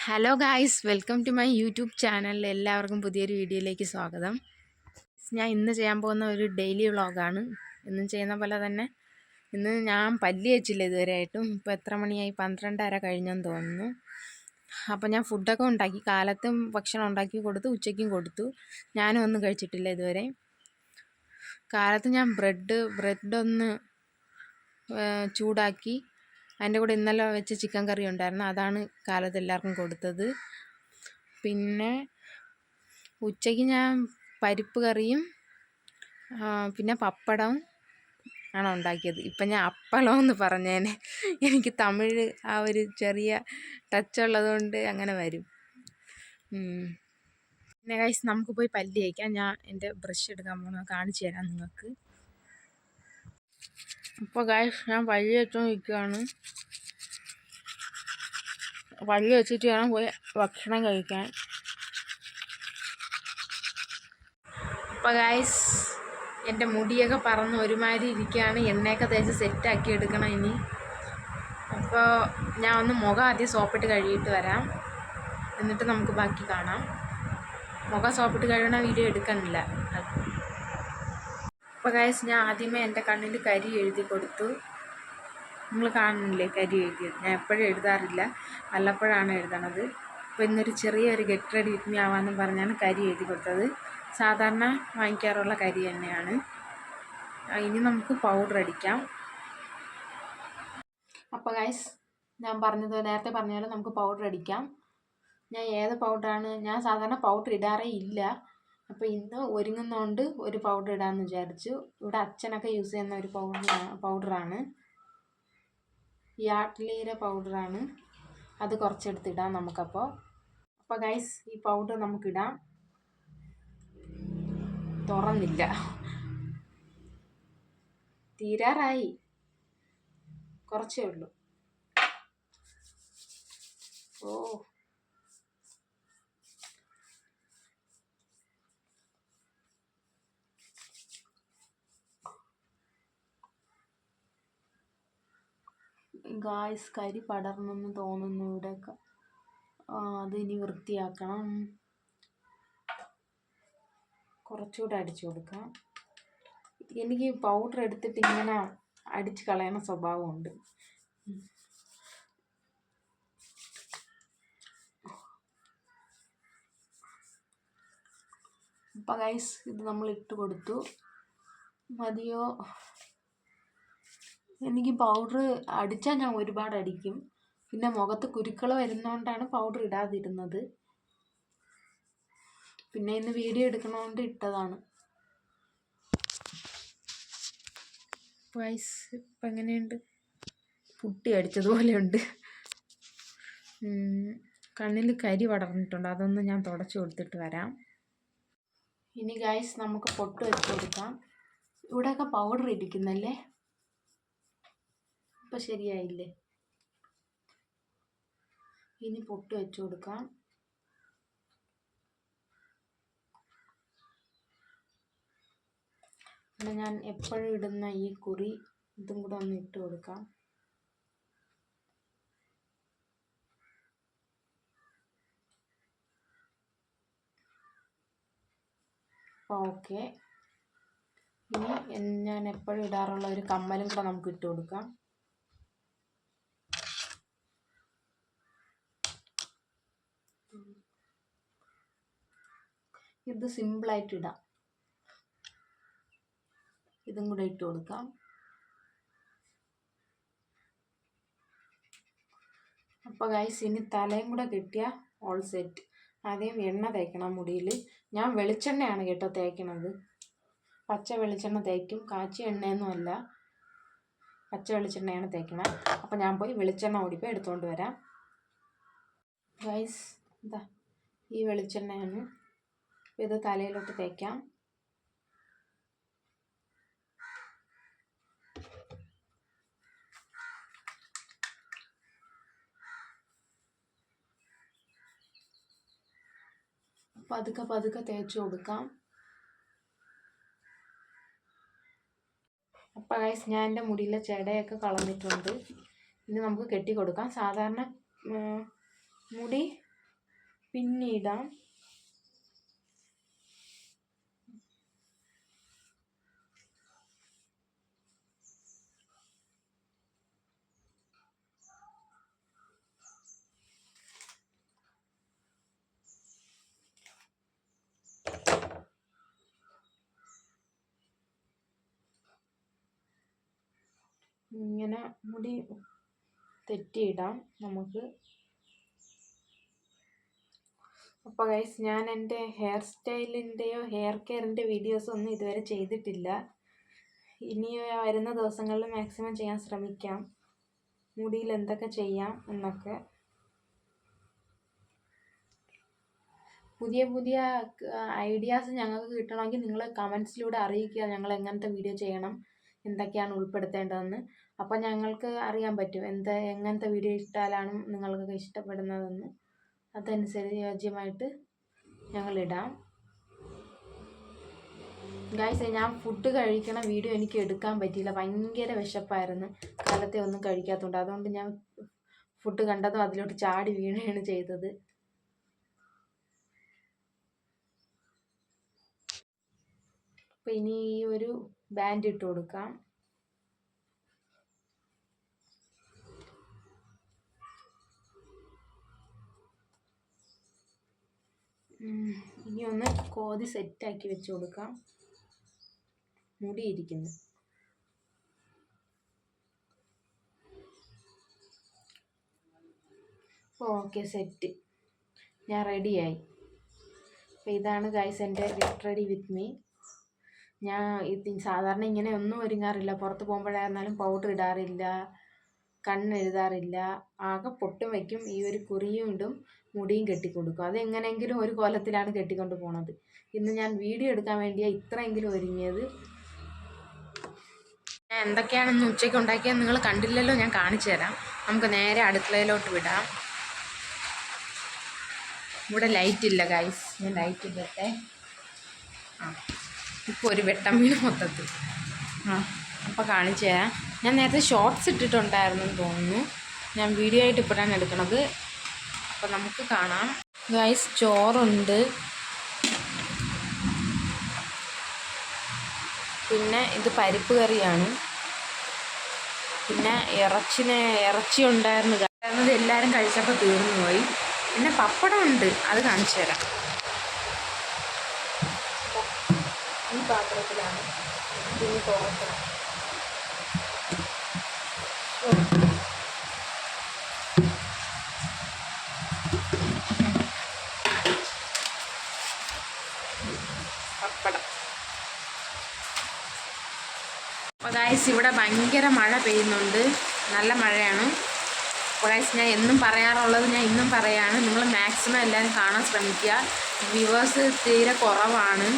Hello guys, welcome to my YouTube channel. എല്ലാവർക്കും പുതിയൊരു വീഡിയോയിലേക്ക് സ്വാഗതം. ഞാൻ ഇന്ന് ചെയ്യാൻ പോകുന്ന ഒരു ഡെയിലി വ്ളോഗാണ്. ഇന്നും ചെയ്യുന്ന പോലെ തന്നെ ഇന്ന് ഞാൻ പല്ലി വെച്ചില്ല ഇതുവരെയായിട്ടും. ഇപ്പോൾ എത്ര മണിയായി? 12:30 കഴിഞ്ഞെന്ന് തോന്നുന്നു. അപ്പോൾ ഞാൻ ഫുഡൊക്കെ ഉണ്ടാക്കി, കാലത്തും ഭക്ഷണം ഉണ്ടാക്കി കൊടുത്തു, ഉച്ചയ്ക്കും കൊടുത്തു. ഞാനും ഒന്നും കഴിച്ചിട്ടില്ല ഇതുവരെ. കാലത്ത് ഞാൻ ബ്രെഡൊന്ന് ചൂടാക്കി, അതിൻ്റെ കൂടെ ഇന്നലെ വെച്ച ചിക്കൻ കറി ഉണ്ടായിരുന്നു, അതാണ് കാലത്ത് എല്ലാവർക്കും കൊടുത്തത്. പിന്നെ ഉച്ചയ്ക്ക് ഞാൻ പരിപ്പ് കറിയും പിന്നെ പപ്പടവും ആണ് ഉണ്ടാക്കിയത്. ഇപ്പം ഞാൻ അപ്പളമെന്ന് പറഞ്ഞേനെ, എനിക്ക് തമിഴ് ആ ഒരു ചെറിയ ടച്ച് ഉള്ളതുകൊണ്ട് അങ്ങനെ വരും. പിന്നെ ഗൈസ്, നമുക്ക് പോയി പല്ല് തേക്കാം. ഞാൻ എൻ്റെ ബ്രഷ് എടുക്കാൻ പോകുന്നത് കാണിച്ചു തരാം നിങ്ങൾക്ക്. അപ്പോൾ ഗൈസ്, ഞാൻ പല്ല് വെച്ചുകൊണ്ടിരിക്കുകയാണ്. പല്ല് വെച്ചിട്ട് വേണം പോയി ഭക്ഷണം കഴിക്കാൻ. അപ്പോൾ ഗൈസ്, എൻ്റെ മുടിയൊക്കെ പറന്ന് ഒരുമാതിരി ഇരിക്കുകയാണ്. എണ്ണയൊക്കെ തേച്ച് സെറ്റാക്കി എടുക്കണം ഇനി. അപ്പോൾ ഞാൻ ഒന്ന് മുഖം ആദ്യം സോപ്പിട്ട് കഴുകിയിട്ട് വരാം, എന്നിട്ട് നമുക്ക് ബാക്കി കാണാം. മുഖം സോപ്പിട്ട് കഴുകണ വീഡിയോ എടുക്കണില്ല. അപ്പോൾ ഗൈസ്, ഞാൻ ആദ്യമേ എൻ്റെ കണ്ണിൽ കരി എഴുതി കൊടുത്തു. നിങ്ങൾ കാണുന്നില്ലേ കരി എഴുതിയത്? ഞാൻ എപ്പോഴും എഴുതാറില്ല, വല്ലപ്പോഴാണ് എഴുതണത്. അപ്പോൾ ഇന്നൊരു ചെറിയൊരു ഗെറ്റ് റെഡി വിത്ത് മീ ആവാമെന്നും പറഞ്ഞാണ് കരി എഴുതി കൊടുത്തത്. സാധാരണ വാങ്ങിക്കാറുള്ള കരി തന്നെയാണ്. ഇനി നമുക്ക് പൗഡർ അടിക്കാം. അപ്പോൾ ഗൈസ്, ഞാൻ നേരത്തെ പറഞ്ഞ പോലെ നമുക്ക് പൗഡർ അടിക്കാം. ഞാൻ ഏത് പൗഡറാണ്, ഞാൻ സാധാരണ പൗഡർ ഇടാറേ ഇല്ല. അപ്പോൾ ഇന്ന് ഒരുങ്ങുന്നതുകൊണ്ട് ഒരു പൗഡർ ഇടാമെന്ന് വിചാരിച്ചു. ഇവിടെ അച്ഛനൊക്കെ യൂസ് ചെയ്യുന്ന ഒരു പൗഡറാണ്, യാഡ്ലിയുടെ പൗഡറാണ്. അത് കുറച്ചെടുത്തിടാം നമുക്കപ്പോൾ. അപ്പോൾ ഗൈസ്, ഈ പൗഡർ നമുക്കിടാം. തുറന്നില്ല, തീരാറായി, കുറച്ചേ ഉള്ളൂ. ഓ, ഗായ്സ്, കരി പടർന്നെന്ന് തോന്നുന്നു ഇവിടെയൊക്കെ. അതിനി വൃത്തിയാക്കണം. കുറച്ചുകൂടെ അടിച്ചു കൊടുക്കാം. എനിക്ക് പൗഡർ എടുത്തിട്ട് ഇങ്ങനെ അടിച്ച് കളയണ സ്വഭാവമുണ്ട്. അപ്പം ഗൈസ്, ഇത് നമ്മൾ ഇട്ട് കൊടുത്തു. മതിയോ? എനിക്ക് പൗഡർ അടിച്ചാൽ ഞാൻ ഒരുപാട് അടിക്കും. പിന്നെ മുഖത്ത് കുരുക്കൾ വരുന്നതുകൊണ്ടാണ് പൗഡർ ഇടാതിരുന്നത്. പിന്നെ ഇന്ന് വീഡിയോ എടുക്കണോണ്ട് ഇട്ടതാണ്. ഗൈസ്, ഇപ്പം എങ്ങനെയുണ്ട്? പുട്ടി അടിച്ചതുപോലെയുണ്ട്. കണ്ണിൽ കരി പടർന്നിട്ടുണ്ട്, അതൊന്ന് ഞാൻ തുടച്ചു കൊടുത്തിട്ട് വരാം. ഇനി ഗൈസ്, നമുക്ക് പൊട്ട് വെച്ച് കൊടുക്കാം. ഇവിടെയൊക്കെ പൗഡർ ഇരിക്കുന്നല്ലേ? ഇപ്പം ശരിയായില്ലേ? ഇനി പൊട്ട് വെച്ച് കൊടുക്കാം. പിന്നെ ഞാൻ എപ്പോഴും ഇടുന്ന ഈ കുറി, ഇതും കൂടെ ഒന്ന് ഇട്ട് കൊടുക്കാം. ഓക്കെ. ഇനി ഞാൻ എപ്പോഴും ഇടാറുള്ള ഒരു കമ്മലും കൂടെ നമുക്ക് ഇട്ട് കൊടുക്കാം. ഇത് സിമ്പിളായിട്ട് ഇടാം. ഇതും കൂടെ ഇട്ട് കൊടുക്കാം. അപ്പോൾ ഗൈസ്, ഇനി തലയും കൂടെ കിട്ടിയാൽ ഓൾ സെറ്റ്. ആദ്യം എണ്ണ തേക്കണം മുടിയിൽ. ഞാൻ വെളിച്ചെണ്ണയാണ് കേട്ടോ തേക്കണത്. പച്ച വെളിച്ചെണ്ണ തേക്കും, കാച്ചിയ എണ്ണയൊന്നുമല്ല, പച്ച വെളിച്ചെണ്ണയാണ് തേക്കണത്. അപ്പോൾ ഞാൻ പോയി വെളിച്ചെണ്ണ ഓടിപ്പോയി എടുത്തുകൊണ്ട് വരാം. ഗൈസ്, ഇതാ ഈ വെളിച്ചെണ്ണയാണ്. ഇത് തലയിലോട്ട് തേക്കാം. പതുക്കെ പതുക്കെ തേച്ച് കൊടുക്കാം. അപ്പോൾ ഗൈസ്, ഞാൻ എൻ്റെ മുടിയിലെ ചെടയൊക്കെ കളഞ്ഞിട്ടുണ്ട്. ഇനി നമുക്ക് കെട്ടി കൊടുക്കാം. സാധാരണ മുടി പിന്നിടാം. ഇങ്ങനെ മുടി തെറ്റിയിടാം നമുക്ക്. അപ്പോൾ ഗൈസ്, ഞാൻ എൻ്റെ ഹെയർ സ്റ്റൈലിൻ്റെയോ ഹെയർ കെയറിൻ്റെ വീഡിയോസോ ഒന്നും ഇതുവരെ ചെയ്തിട്ടില്ല. ഇനി വരുന്ന ദിവസങ്ങളിൽ മാക്സിമം ചെയ്യാൻ ശ്രമിക്കാം. മുടിയിൽ എന്തൊക്കെ ചെയ്യാം എന്നൊക്കെ. പുതിയ പുതിയ ഐഡിയാസ് ഞങ്ങൾക്ക് കിട്ടണമെങ്കിൽ നിങ്ങൾ കമൻസിലൂടെ അറിയിക്കുക, ഞങ്ങൾ എങ്ങനത്തെ വീഡിയോ ചെയ്യണം, എന്തൊക്കെയാണ് ഉൾപ്പെടുത്തേണ്ടതെന്ന്. അപ്പോൾ ഞങ്ങൾക്ക് അറിയാൻ പറ്റും എങ്ങനത്തെ വീഡിയോ ഇട്ടാലാണ് നിങ്ങൾക്കൊക്കെ ഇഷ്ടപ്പെടുന്നതെന്ന്. അതനുസരിച്ച് യോജ്യമായിട്ട് ഞങ്ങളിടാം. ഗൈസ്, ഞാൻ ഫുഡ് കഴിക്കണ വീഡിയോ എനിക്ക് എടുക്കാൻ പറ്റിയില്ല. ഭയങ്കര വിശപ്പായിരുന്നു, കാലത്തെ ഒന്നും കഴിക്കാത്തതുകൊണ്ട്. അതുകൊണ്ട് ഞാൻ ഫുഡ് കണ്ടതും അതിലോട്ട് ചാടി വീഴുകയാണ് ചെയ്തത്. അപ്പോൾ ഇനി ഈ ഒരു ബാൻഡ് ഇട്ട് കൊടുക്കാം. ഇനി ഒന്ന് കോതി സെറ്റാക്കി വെച്ച് കൊടുക്കാം. മുടിയിരിക്കുന്നു. Okay, set. ഞാൻ റെഡിയായി. അപ്പോൾ ഇതാണ് ഗൈസ് എൻ്റെ ഗെറ്റ് റെഡി വിത്ത് മീ. ഞാൻ സാധാരണ ഇങ്ങനെ ഒന്നും ഒരുങ്ങാറില്ല. പുറത്ത് പോകുമ്പോഴായിരുന്നാലും പൗഡർ ഇടാറില്ല, കണ്ണെഴുതാറില്ല, ആകെ പൊട്ടും വയ്ക്കും, ഈ ഒരു കുറിയും ഇടും, മുടിയും കെട്ടിക്കൊടുക്കും. അതെങ്ങനെയെങ്കിലും ഒരു കോലത്തിലാണ് കെട്ടിക്കൊണ്ട് പോണത്. ഇന്ന് ഞാൻ വീഡിയോ എടുക്കാൻ വേണ്ടിയാണ് ഇത്രയെങ്കിലും ഒരുങ്ങിയത്. ഞാൻ എന്തൊക്കെയാണെന്ന് ഉച്ചയ്ക്ക് ഉണ്ടാക്കിയത് നിങ്ങൾ കണ്ടില്ലല്ലോ, ഞാൻ കാണിച്ചു തരാം. നമുക്ക് നേരെ അടുക്കളയിലോട്ട് വിടാം. ഇവിടെ ലൈറ്റ് ഇല്ല ഗൈസ്, ഞാൻ ലൈറ്റ് ഇടട്ടെ. ഇപ്പോൾ ഒരു വെട്ടം വീണ് മൊത്തത്തിൽ. അപ്പോൾ കാണിച്ചു തരാം. ഞാൻ നേരത്തെ ഷോർട്സ് ഇട്ടിട്ടുണ്ടായിരുന്നെന്ന് തോന്നുന്നു. ഞാൻ വീഡിയോ ആയിട്ട് ഇപ്പോഴാണ് എടുക്കണത്. അപ്പോൾ നമുക്ക് കാണാം. ഗൈസ്, ചോറുണ്ട്, പിന്നെ ഇത് പരിപ്പ് കറിയാണ്, പിന്നെ ഇറച്ചി ഉണ്ടായിരുന്നു. കാരണം എല്ലാവരും കഴിച്ചപ്പോൾ തീർന്നു പോയി. പിന്നെ പപ്പടം ഉണ്ട്, അത് കാണിച്ചു തരാം. ഈ പാത്രത്തിലാണ് ഇനി തുറക്കണം. പപ്പടം. അപ്പോൾ ഗൈസ്, ഇവിടെ ഭയങ്കര മഴ പെയ്യുന്നുണ്ട്, നല്ല മഴയാണ്. അപ്പോൾ ഗൈസ്, ഞാൻ എന്നും പറയാറുള്ളത് ഞാൻ ഇന്നും പറയാണ്, നിങ്ങൾ മാക്സിമം എല്ലാവരും കാണാൻ ശ്രമിക്കുക. വ്യൂവേഴ്സ് തീരെ കുറവാണ്.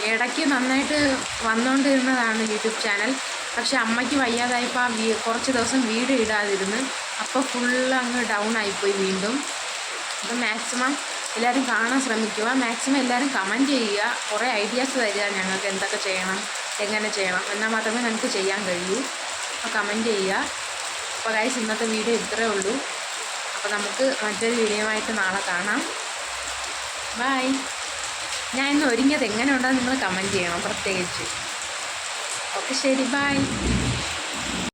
ഇടയ്ക്ക് നന്നായിട്ട് വന്നുകൊണ്ടിരുന്നതാണ് യൂട്യൂബ് ചാനൽ. പക്ഷെ അമ്മയ്ക്ക് വയ്യാതായപ്പോൾ കുറച്ച് ദിവസം വീഡിയോ ഇടാതിരുന്ന്, അപ്പോൾ ഫുള്ള് അങ്ങ് ഡൗൺ ആയിപ്പോയി വീണ്ടും. അപ്പോൾ മാക്സിമം എല്ലാവരും കാണാൻ ശ്രമിക്കുക. മാക്സിമം എല്ലാവരും കമൻറ്റ് ചെയ്യുക, കുറേ ഐഡിയാസ് തരിക ഞങ്ങൾക്ക്, എന്തൊക്കെ ചെയ്യണം, എങ്ങനെ ചെയ്യണം, എന്നാൽ മാത്രമേ നമുക്ക് ചെയ്യാൻ കഴിയൂ. അപ്പോൾ കമൻറ്റ് ചെയ്യുക. അപ്പോൾ ഗൈസ്, ഇന്നത്തെ വീഡിയോ ഇത്രയേ ഉള്ളൂ. അപ്പോൾ നമുക്ക് മറ്റൊരു വീഡിയോയുമായിട്ട് നാളെ കാണാം. ബൈ. ഞാൻ ഇന്ന് ഒരുങ്ങിയത് എങ്ങനെ ഉണ്ടെന്ന് നിങ്ങൾ കമൻറ്റ് ചെയ്യണം പ്രത്യേകിച്ച്. ഓക്കെ, ശരി, ബൈ.